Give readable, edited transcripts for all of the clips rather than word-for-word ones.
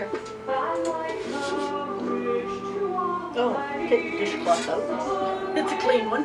here. Oh, take the dishcloth out. It's a clean one.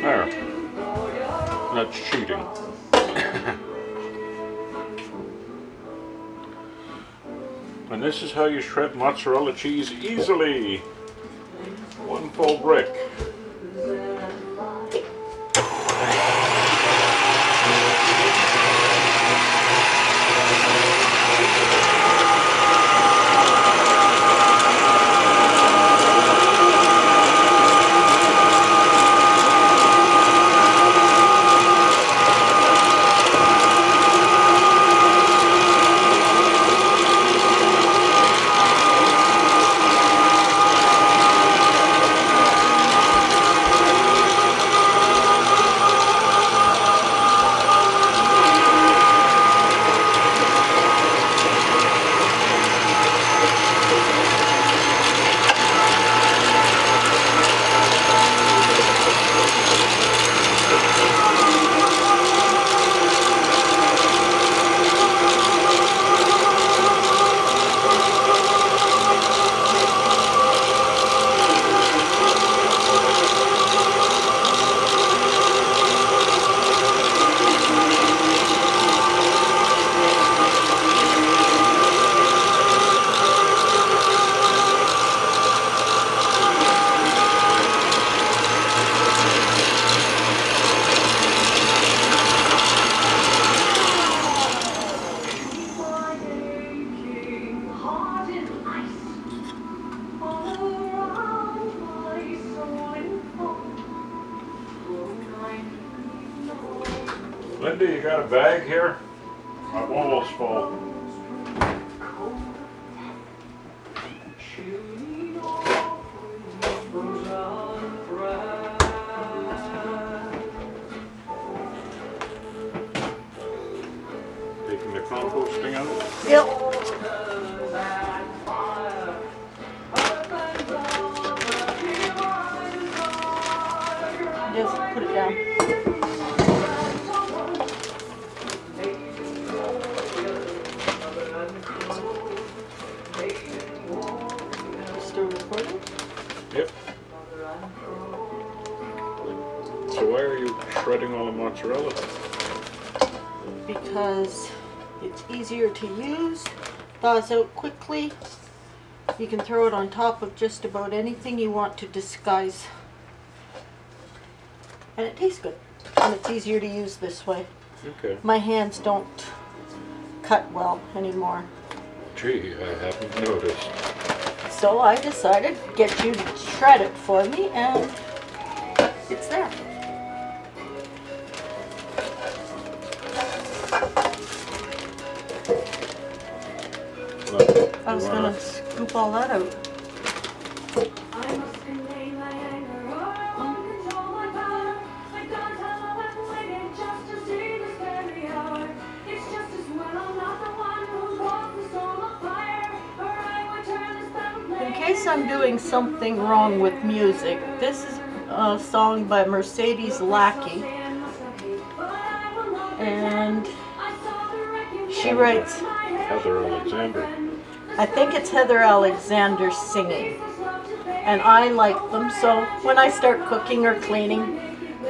There. That's cheating. And this is how you shred mozzarella cheese easily. One full brick. Linda, you got a bag here? My bowl's full. Taking the composting out? Yep. Just put it down. Still recording? Yep. So why are you shredding all the mozzarella? Because it's easier to use, thaws out quickly. You can throw it on top of just about anything you want to disguise. And it tastes good. And it's easier to use this way. Okay. My hands don't cut well anymore. Gee, I haven't noticed. So I decided to get you to shred it for me, and it's there. I was gonna scoop all that out. In case I'm doing something wrong with music, this is a song by Mercedes Lackey, and she writes, Heather Alexander. I think it's Heather Alexander singing, and I like them, so when I start cooking or cleaning,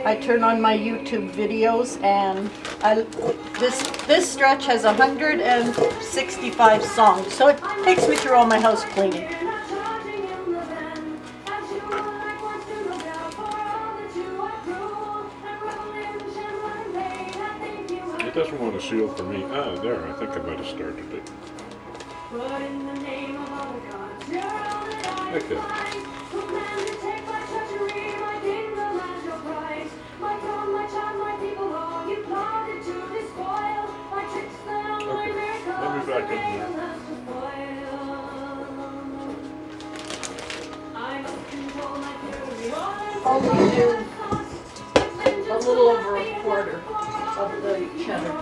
I turn on my YouTube videos, and this stretch has 165 songs, so it takes me through all my house cleaning. It doesn't want to seal for me. Ah, there, I think I might have started it. Okay. Let me back in here. Only do a little over a quarter of the cheddar.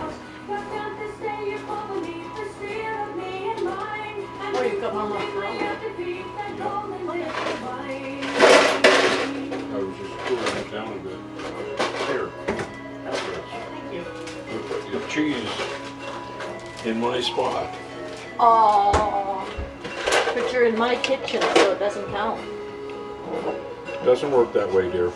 Oh, you've got one left for all. cheese in my spot. Oh, but you're in my kitchen, so it doesn't count. Doesn't work that way, dear.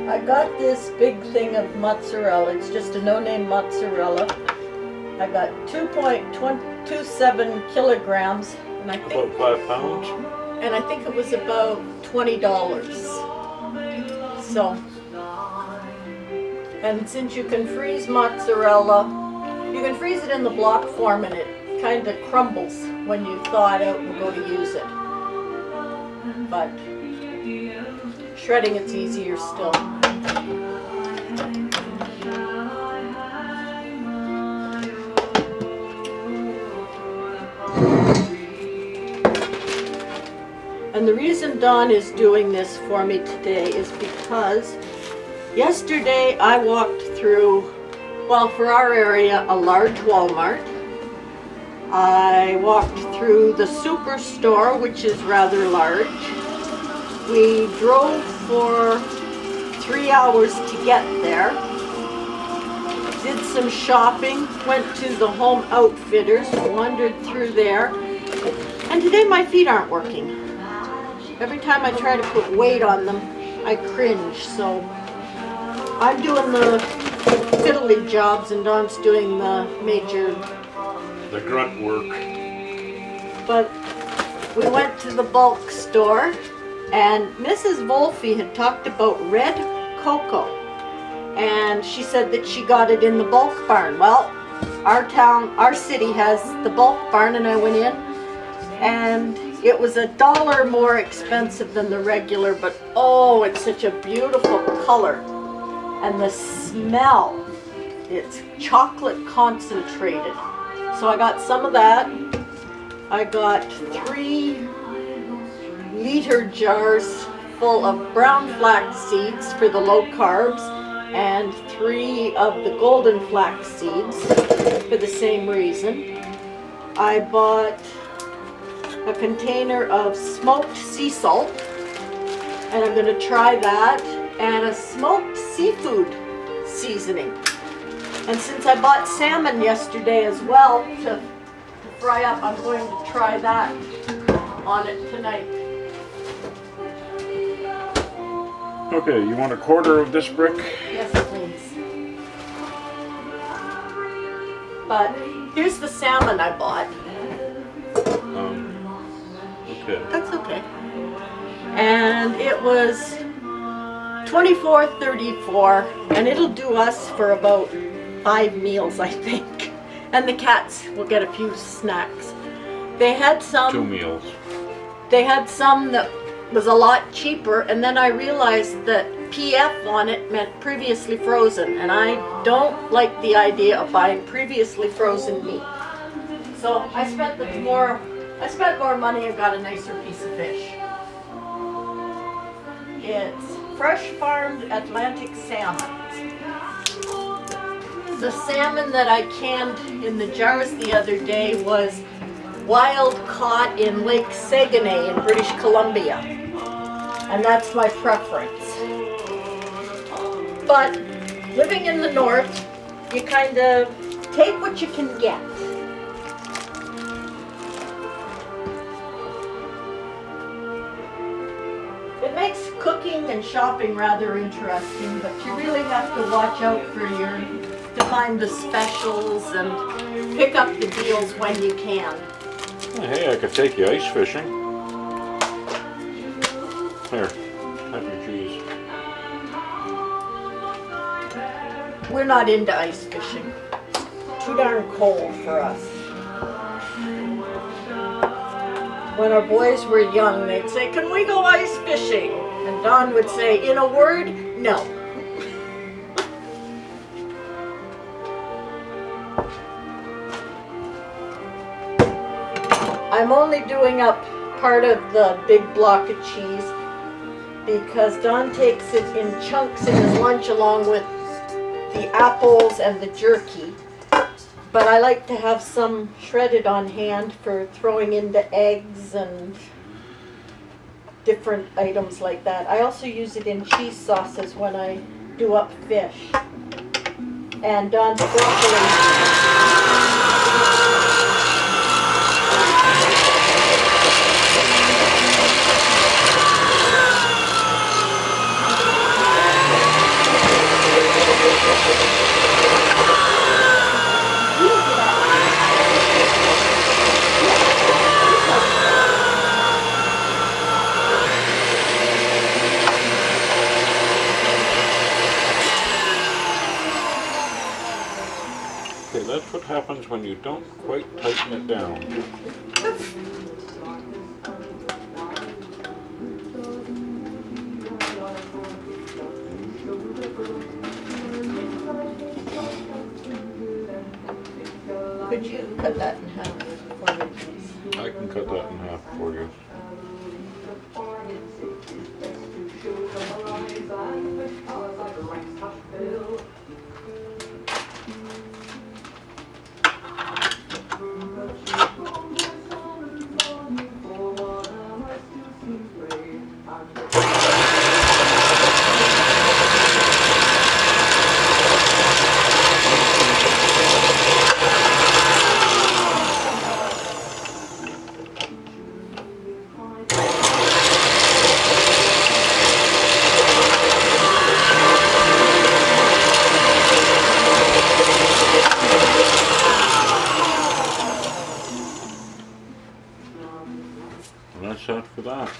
I got this big thing of mozzarella. It's just a no-name mozzarella. I got 2.27 kilograms, and I think About 5 pounds. it was about $20. So, and since you can freeze mozzarella, you can freeze it in the block form, and it kind of crumbles when you thaw it out and go to use it. But shredding it's easier still. And the reason Dawn is doing this for me today is because yesterday I walked through, well, for our area, a large Walmart. I walked through the Superstore, which is rather large. We drove for 3 hours to get there. Did some shopping, went to the Home Outfitters, wandered through there. And today my feet aren't working. Every time I try to put weight on them, I cringe. So I'm doing the fiddly jobs and Dawn's doing the major. The grunt work. But we went to the bulk store, and Mrs. Wolfe had talked about red cocoa, and she said that she got it in the bulk barn. Well, our city has the bulk barn, and I went in, and it was $1 more expensive than the regular, but oh, it's such a beautiful color, and the smell, it's chocolate concentrated. So I got some of that. I got 3-liter jars full of brown flax seeds for the low carbs, and 3 of the golden flax seeds for the same reason. I bought a container of smoked sea salt, and I'm going to try that, and a smoked seafood seasoning. And since I bought salmon yesterday as well to fry up, I'm going to try that on it tonight. Okay, you want a quarter of this brick? Yes, please. But here's the salmon I bought. Okay. That's okay. And it was $24.34, and it'll do us for about 5 meals, I think. And the cats will get a few snacks. They had some. 2 meals. They had some that was a lot cheaper, and then I realized that PF on it meant previously frozen, and I don't like the idea of buying previously frozen meat. So I spent more money and got a nicer piece of fish. It's fresh farmed Atlantic salmon. The salmon that I canned in the jars the other day was wild caught in Lake Saguenay in British Columbia. And that's my preference. But living in the north, you kind of take what you can get. It makes cooking and shopping rather interesting, but you really have to watch out to find the specials and pick up the deals when you can. Hey, I could take you ice fishing. Here, have your cheese. We're not into ice fishing. Too darn cold for us. When our boys were young, they'd say, "Can we go ice fishing?" And Don would say, in a word, no. I'm only doing up part of the big block of cheese because Don takes it in chunks in his lunch along with the apples and the jerky. But I like to have some shredded on hand for throwing into eggs and different items like that. I also use it in cheese sauces when I do up fish. And Don's broccoli. Okay, that's what happens when you don't quite tighten it down. Could you cut that in half for me, please? I can cut that in half for you. And that's that for that.